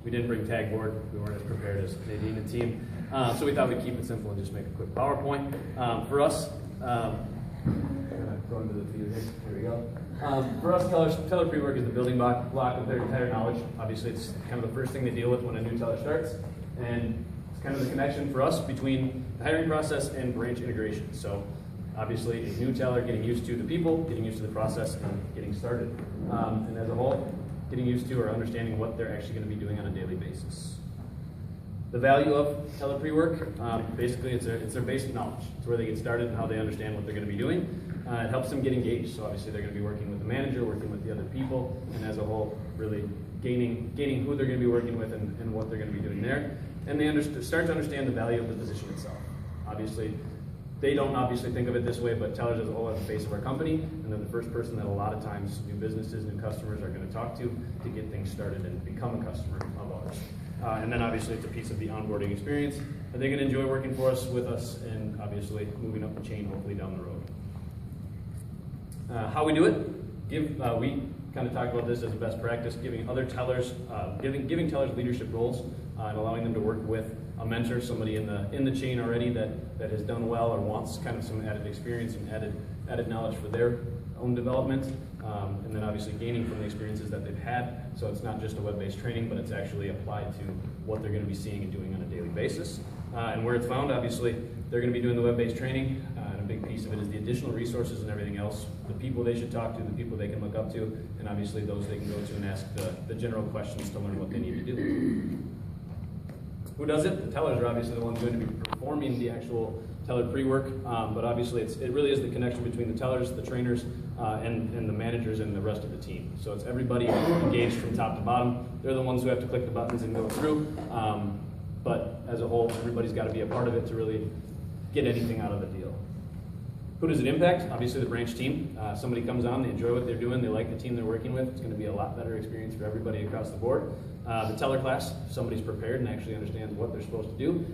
We didn't bring tag board. We weren't as prepared as Nadine and team. So we thought we'd keep it simple and just make a quick PowerPoint. For us, I'm going to go into the view here. Here we go. For us, teller pre-work is the building block of their entire knowledge. Obviously, it's kind of the first thing they deal with when a new teller starts. And it's kind of the connection for us between the hiring process and branch integration. So obviously, a new teller getting used to the people, getting used to the process, and getting started. And as a whole, getting used to or understanding what they're actually going to be doing on a daily basis. The value of teller pre-work, basically it's their basic knowledge. It's where they get started and how they understand what they're going to be doing. It helps them get engaged. So obviously they're going to be working with the manager, working with the other people, and as a whole, really gaining who they're going to be working with and what they're going to be doing there. And they start to understand the value of the position itself. Obviously, they don't obviously think of it this way, but tellers as a whole are the face of our company, and they're the first person that a lot of times new businesses, new customers are going to talk to get things started and become a customer of ours. And then obviously it's a piece of the onboarding experience. Are they going to enjoy working for us, with us, and obviously moving up the chain hopefully down the road. How we do it? We kind of talk about this as a best practice, giving other tellers, giving tellers leadership roles and allowing them to work with a mentor, somebody in the chain already that has done well or wants kind of some added experience and added knowledge for their own development, and then obviously gaining from the experiences that they've had. So it's not just a web-based training, but it's actually applied to what they're going to be seeing and doing on a daily basis. And where it's found, obviously, they're going to be doing the web-based training, and a big piece of it is the additional resources and everything else, the people they should talk to, the people they can look up to, and obviously those they can go to and ask the general questions to learn what they need to do. Who does it? The tellers are obviously the ones going to be performing the actual teller pre-work, but obviously it really is the connection between the tellers, the trainers, and the managers and the rest of the team. So it's everybody engaged from top to bottom. They're the ones who have to click the buttons and go through, but as a whole, everybody's got to be a part of it to really get anything out of the deal. Who does it impact? Obviously the branch team. Somebody comes on, they enjoy what they're doing, they like the team they're working with. It's going to be a lot better experience for everybody across the board. The teller class, somebody's prepared and actually understands what they're supposed to do.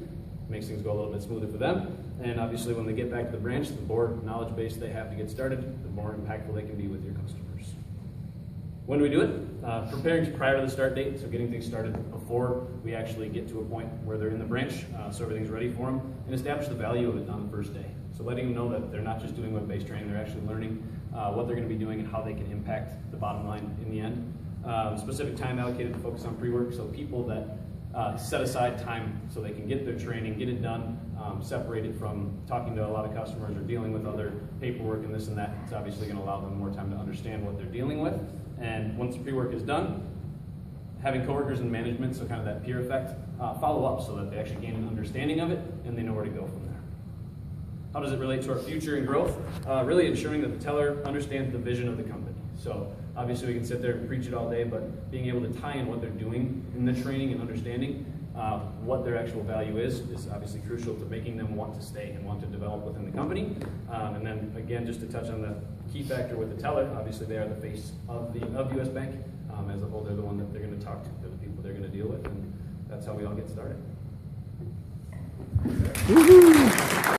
Makes things go a little bit smoother for them. And obviously when they get back to the branch, the more knowledge base they have to get started, the more impactful they can be with your customers. When do we do it? Preparing prior to the start date, so getting things started before we actually get to a point where they're in the branch, so everything's ready for them, and establish the value of it on the first day. So letting them know that they're not just doing web-based training, they're actually learning what they're going to be doing and how they can impact the bottom line in the end. Specific time allocated to focus on pre-work, so people that set aside time so they can get their training, get it done, separated from talking to a lot of customers or dealing with other paperwork and this and that. It's obviously going to allow them more time to understand what they're dealing with. And once the pre-work is done, having coworkers and management, so kind of that peer effect, follow up so that they actually gain an understanding of it and they know where to go from there. How does it relate to our future and growth? Really ensuring that the teller understands the vision of the company. So obviously we can sit there and preach it all day, but being able to tie in what they're doing in the training and understanding what their actual value is obviously crucial to making them want to stay and want to develop within the company. And then again, just to touch on the key factor with the teller, obviously they are the face of US Bank. As a whole, they're the one that they're going to talk to, they're the people they're going to deal with, and that's how we all get started.